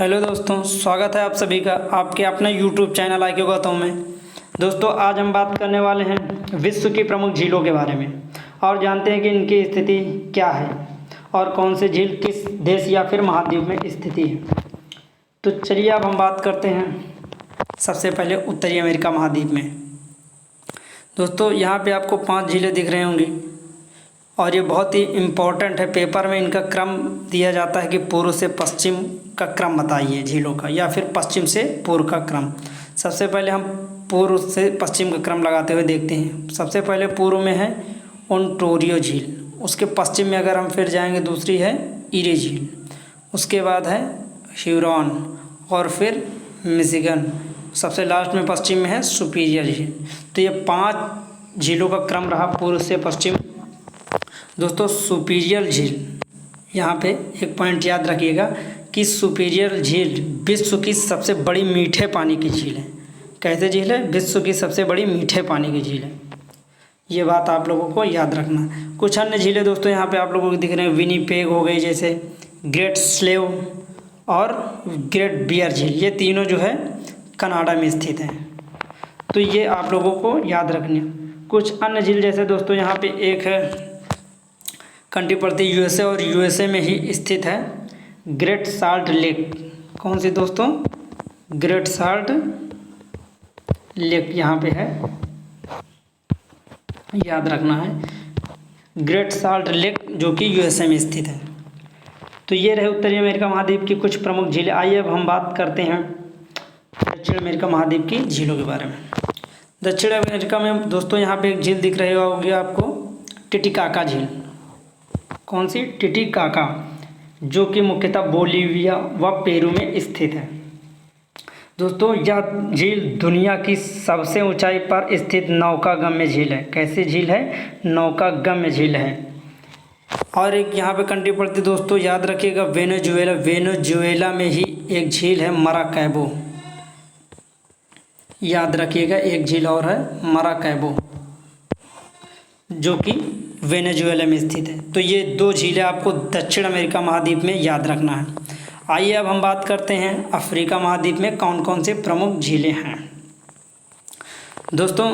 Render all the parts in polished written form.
Hello दोस्तों, स्वागत है आप सभी का आपके अपने यूट्यूब चैनल IQ गौतम में। दोस्तों, आज हम बात करने वाले हैं विश्व की प्रमुख झीलों के बारे में और जानते हैं कि इनकी स्थिति क्या है और कौन सी झील किस देश या फिर महाद्वीप में स्थिति है। तो चलिए अब हम बात करते हैं सबसे पहले उत्तरी अमेरिका महाद्वीप में। दोस्तों, यहाँ पे आपको 5 झीलें दिख रही होंगी और ये बहुत ही इम्पोर्टेंट है। पेपर में इनका क्रम दिया जाता है कि पूर्व से पश्चिम का क्रम बताइए झीलों का, या फिर पश्चिम से पूर्व का क्रम। सबसे पहले हम पूर्व से पश्चिम का क्रम लगाते हुए देखते हैं। सबसे पहले पूर्व में है ओंटारियो झील, उसके पश्चिम में अगर हम फिर जाएंगे दूसरी है ईरी झील, उसके बाद है ह्यूरॉन और फिर मिशिगन, सबसे लास्ट में पश्चिम में है सुपीरियर झील। तो ये 5 झीलों का क्रम रहा पूर्व से पश्चिम। दोस्तों, सुपीरियर झील, यहाँ पे एक पॉइंट याद रखिएगा कि सुपीरियर झील विश्व की सबसे बड़ी मीठे पानी की झील है। कैसे झील है? विश्व की सबसे बड़ी मीठे पानी की झील है। ये बात आप लोगों को याद रखना। कुछ अन्य झीलें दोस्तों यहाँ पे आप लोगों को दिख रहे हैं, विनिपेग हो गई, जैसे ग्रेट स्लेव और ग्रेट बियर झील, ये तीनों जो है कनाडा में स्थित हैं। तो ये आप लोगों को याद रखनी। कुछ अन्य झील जैसे दोस्तों यहाँ पे एक है कंट्री पड़ती है USA और USA में ही स्थित है ग्रेट साल्ट लेक। कौन सी दोस्तों? ग्रेट साल्ट लेक यहाँ पे है, याद रखना है। ग्रेट साल्ट लेक जो कि USA में स्थित है। तो ये रहे उत्तरी अमेरिका महाद्वीप की कुछ प्रमुख झीलें। आइए अब हम बात करते हैं दक्षिण अमेरिका महाद्वीप की झीलों के बारे में। दक्षिण अमेरिका में दोस्तों यहाँ पे एक झील दिख रही होगी आपको, टिटिकाका झील। कौन सी? टिटिकाका, जो कि मुख्यतः बोलीविया व पेरू में स्थित है। दोस्तों, यह झील दुनिया की सबसे ऊंचाई पर स्थित नौकागम्य झील है। कैसी झील है? नौकागम्य झील है। और एक यहाँ पे कंट्री पड़ती दोस्तों, याद रखिएगा, वेनेजुएला। वेनेजुएला में ही एक झील है मराकैबो, याद रखिएगा। एक झील और है मराकैबो, जो कि वेनेजुएला में स्थित है। तो ये 2 झीलें आपको दक्षिण अमेरिका महाद्वीप में याद रखना है। आइए अब हम बात करते हैं अफ्रीका महाद्वीप में कौन कौन से प्रमुख झीलें हैं। दोस्तों,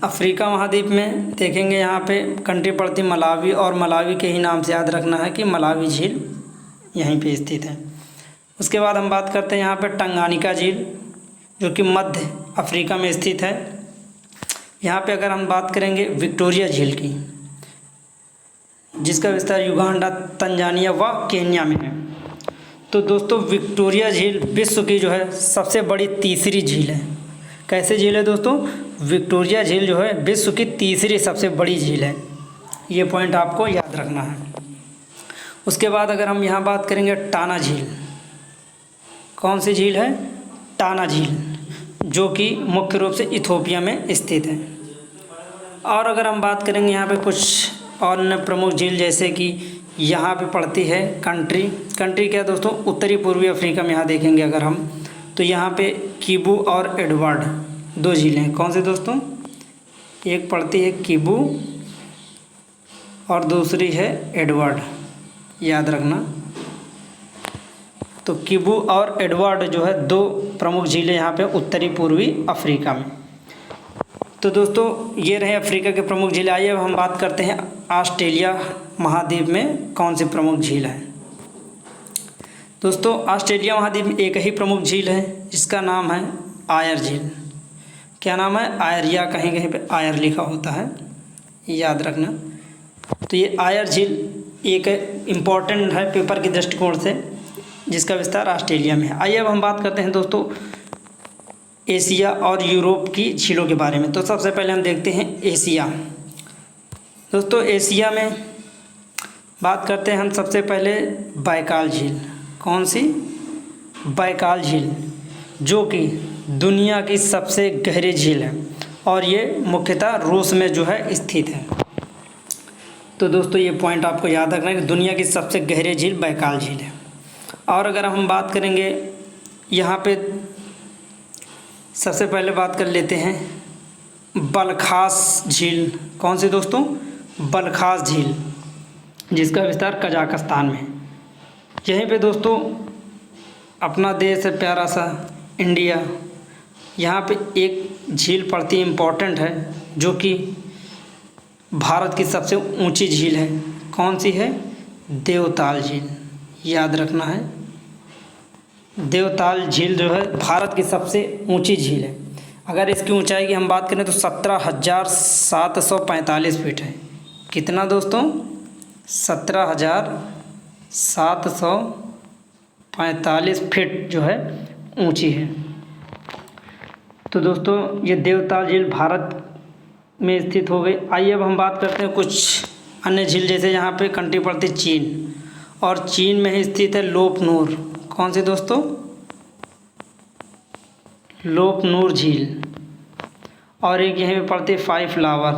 अफ्रीका महाद्वीप में देखेंगे यहाँ पे कंट्री पड़ती मलावी, और मलावी के ही नाम से याद रखना है कि मलावी झील यहीं पे स्थित है। उसके बाद हम बात करते हैं यहाँ पे टंगानिका झील, जो कि मध्य अफ्रीका में स्थित है। यहाँ पे अगर हम बात करेंगे विक्टोरिया झील की, जिसका विस्तार युगांडा, तंजानिया व केन्या में है। तो दोस्तों, विक्टोरिया झील विश्व की जो है सबसे बड़ी तीसरी झील है। कैसे झील है दोस्तों? विक्टोरिया झील जो है विश्व की तीसरी सबसे बड़ी झील है। ये पॉइंट आपको याद रखना है। उसके बाद अगर हम यहाँ बात करेंगे टाना झील। कौन सी झील है? टाना झील, जो कि मुख्य रूप से इथोपिया में स्थित है। और अगर हम बात करेंगे यहाँ पे कुछ और अन्य प्रमुख झील, जैसे कि यहाँ पे पड़ती है कंट्री क्या दोस्तों? उत्तरी पूर्वी अफ्रीका में। यहाँ देखेंगे अगर हम, तो यहाँ पे किबू और एडवर्ड 2 झीलें हैं। कौन से दोस्तों? एक पड़ती है किबू और दूसरी है एडवर्ड, याद रखना। तो किबू और एडवर्ड जो है 2 प्रमुख झीलें यहाँ पे उत्तरी पूर्वी अफ्रीका में। तो दोस्तों, ये रहे अफ्रीका के प्रमुख झीलें। आइए अब हम बात करते हैं ऑस्ट्रेलिया महाद्वीप में कौन सी प्रमुख झील है। दोस्तों, ऑस्ट्रेलिया महाद्वीप में एक ही प्रमुख झील है, जिसका नाम है आयर झील। क्या नाम है? आयर, या कहीं कहीं पे आयर लिखा होता है, याद रखना। तो ये आयर झील एक इम्पॉर्टेंट है पेपर के दृष्टिकोण से, जिसका विस्तार ऑस्ट्रेलिया में है। आइए अब हम बात करते हैं दोस्तों एशिया और यूरोप की झीलों के बारे में। तो सबसे पहले हम देखते हैं एशिया। दोस्तों, एशिया में बात करते हैं हम सबसे पहले बैकाल झील। कौन सी? बैकाल झील, जो कि दुनिया की सबसे गहरी झील है और ये मुख्यतः रूस में जो है स्थित है। तो दोस्तों, ये पॉइंट आपको याद रखना है कि दुनिया की सबसे गहरी झील बैकाल झील है। और अगर हम बात करेंगे यहाँ पे, सबसे पहले बात कर लेते हैं बलखास झील। कौन सी दोस्तों? बलखास झील, जिसका विस्तार कजाकिस्तान में है। यहीं पे दोस्तों अपना देश है प्यारा सा इंडिया, यहाँ पे एक झील पड़ती है, इम्पोर्टेंट है, जो कि भारत की सबसे ऊंची झील है। कौन सी है? देवताल झील, याद रखना है। देवताल झील जो है भारत की सबसे ऊंची झील है। अगर इसकी ऊंचाई की हम बात करें तो 17,745 फीट है। कितना दोस्तों? 17,745 फीट जो है ऊंची है। तो दोस्तों ये देवताल झील भारत में स्थित हो गई। आइए अब हम बात करते हैं कुछ अन्य झील, जैसे यहाँ पे कंट्री पड़ती है चीन, और चीन में ही स्थित है लोपनूर। कौन सी दोस्तों? लोपनूर झील। और एक यहीं पे पड़ती है फाइव फ्लावर।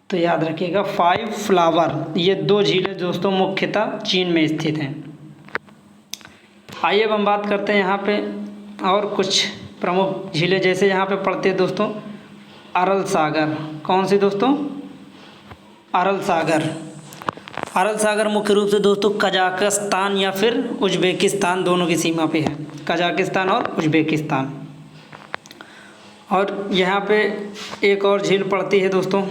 तो याद रखिएगा, फाइव फ्लावर, ये दो झीलें दोस्तों मुख्यतः चीन में स्थित हैं। आइए अब हम बात करते हैं यहाँ पे और कुछ प्रमुख झीलें, जैसे यहाँ पे पड़ते हैं दोस्तों अरल सागर। कौन सी दोस्तों? अरल सागर। अरल सागर मुख्य रूप से दोस्तों कजाकिस्तान या फिर उज्बेकिस्तान दोनों की सीमा पे है, कजाकिस्तान और उज्बेकिस्तान। और यहाँ पे एक और झील पड़ती है दोस्तों,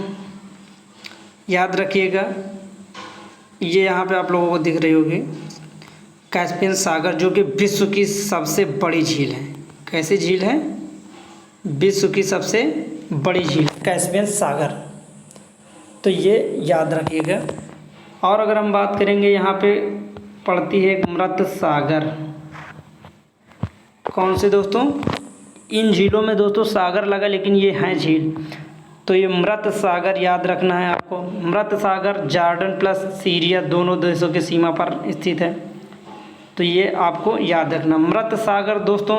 याद रखिएगा, ये यहाँ पे आप लोगों को दिख रही होगी, कैस्पियन सागर, जो कि विश्व की सबसे बड़ी झील है। कैसी झील है? विश्व की सबसे बड़ी झील कैस्पियन सागर। तो ये याद रखिएगा। और अगर हम बात करेंगे, यहाँ पे पड़ती है मृत सागर। कौन से दोस्तों? इन झीलों में दोस्तों सागर लगा, लेकिन ये हैं झील। तो ये मृत सागर याद रखना है आपको। मृत सागर जॉर्डन प्लस सीरिया दोनों देशों की सीमा पर स्थित है। तो ये आपको याद रखना। मृत सागर दोस्तों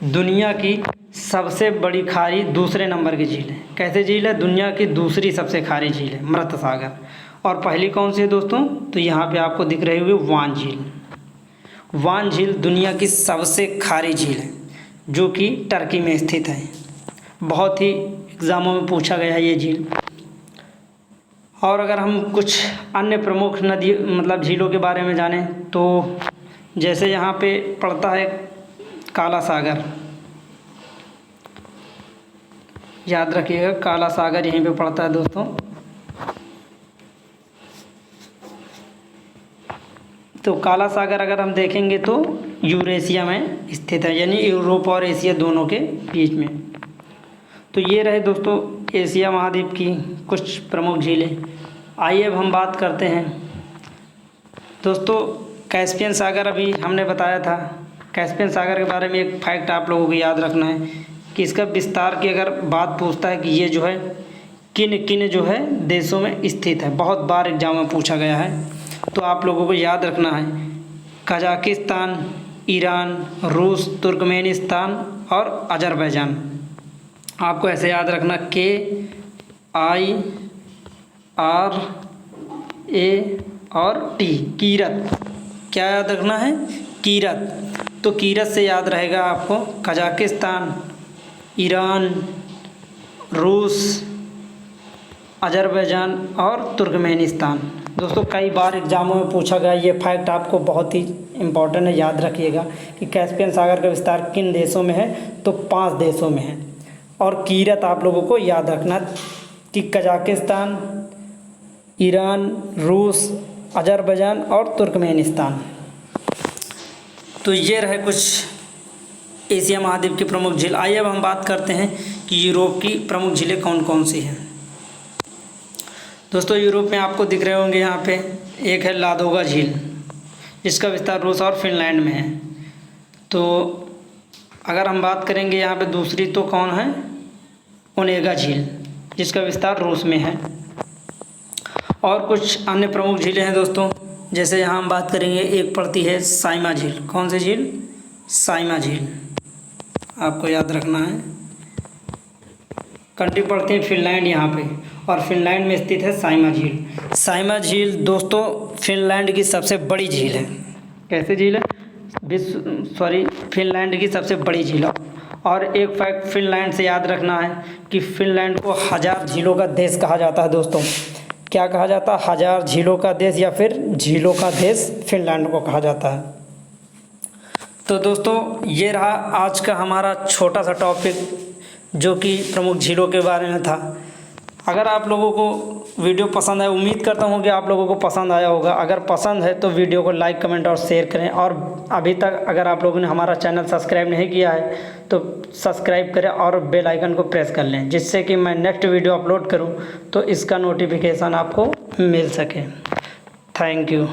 दुनिया की सबसे बड़ी खारी दूसरे नंबर की झील है। कैसे झील है? दुनिया की दूसरी सबसे खारी झील है मृत सागर। और पहली कौन सी है दोस्तों? तो यहाँ पे आपको दिख रही होगी वान झील। वान झील दुनिया की सबसे खारी झील है, जो कि टर्की में स्थित है। बहुत ही एग्ज़ामों में पूछा गया है ये झील। और अगर हम कुछ अन्य प्रमुख नदी मतलब झीलों के बारे में जानें, तो जैसे यहाँ पे पड़ता है काला सागर। याद रखिएगा, काला सागर यहीं पे पड़ता है दोस्तों। तो काला सागर अगर हम देखेंगे तो यूरेशिया में स्थित है, यानी यूरोप और एशिया दोनों के बीच में। तो ये रहे दोस्तों एशिया महाद्वीप की कुछ प्रमुख झीलें। आइए अब हम बात करते हैं दोस्तों कैस्पियन सागर। अभी हमने बताया था कैस्पियन सागर के बारे में एक फैक्ट आप लोगों को याद रखना है कि इसका विस्तार की अगर बात पूछता है कि ये जो है किन किन जो है देशों में स्थित है, बहुत बार एग्जाम में पूछा गया है। तो आप लोगों को याद रखना है कजाकिस्तान, ईरान, रूस, तुर्कमेनिस्तान और अजरबैजान। आपको ऐसे याद रखना KIRA और T, कीरत। क्या याद रखना है? कीरत। तो कीरत से याद रहेगा आपको कजाकिस्तान, ईरान, रूस, अजरबैजान और तुर्कमेनिस्तान। दोस्तों कई बार एग्जामों में पूछा गया, ये फैक्ट आपको बहुत ही इम्पोर्टेंट है, याद रखिएगा कि कैस्पियन सागर का विस्तार किन देशों में है? तो 5 देशों में है। और कीरत आप लोगों को याद रखना कि कजाकिस्तान, ईरान, रूस, अजरबैजान और तुर्कमेनिस्तान। तो ये रहे कुछ एशिया महाद्वीप की प्रमुख झील। आइए अब हम बात करते हैं कि यूरोप की प्रमुख झीलें कौन कौन सी हैं। दोस्तों यूरोप में आपको दिख रहे होंगे यहाँ पे एक है लादोगा झील, जिसका विस्तार रूस और फिनलैंड में है। तो अगर हम बात करेंगे यहाँ पे दूसरी, तो कौन है? ओनेगा झील, जिसका विस्तार रूस में है। और कुछ अन्य प्रमुख झीलें हैं दोस्तों, जैसे यहाँ हम बात करेंगे, एक पड़ती है साइमा झील। कौन सी झील? साइमा झील, आपको याद रखना है। कंट्री पड़ती है फिनलैंड यहाँ पे, और फिनलैंड में स्थित है साइमा झील। साइमा झील दोस्तों फिनलैंड की सबसे बड़ी झील है। कैसे झील है? फिनलैंड की सबसे बड़ी झील है। और एक फैक्ट फिनलैंड से याद रखना है कि फिनलैंड को 1000 झीलों का देश कहा जाता है दोस्तों। क्या कहा जाता है? 1000 झीलों का देश या फिर झीलों का देश फिनलैंड को कहा जाता है। तो दोस्तों ये रहा आज का हमारा छोटा सा टॉपिक जो कि प्रमुख झीलों के बारे में था। अगर आप लोगों को वीडियो पसंद है, उम्मीद करता हूँ कि आप लोगों को पसंद आया होगा। अगर पसंद है तो वीडियो को लाइक, कमेंट और शेयर करें। और अभी तक अगर आप लोगों ने हमारा चैनल सब्सक्राइब नहीं किया है तो सब्सक्राइब करें और बेल आइकन को प्रेस कर लें, जिससे कि मैं नेक्स्ट वीडियो अपलोड करूँ तो इसका नोटिफिकेशन आपको मिल सके। Thank you.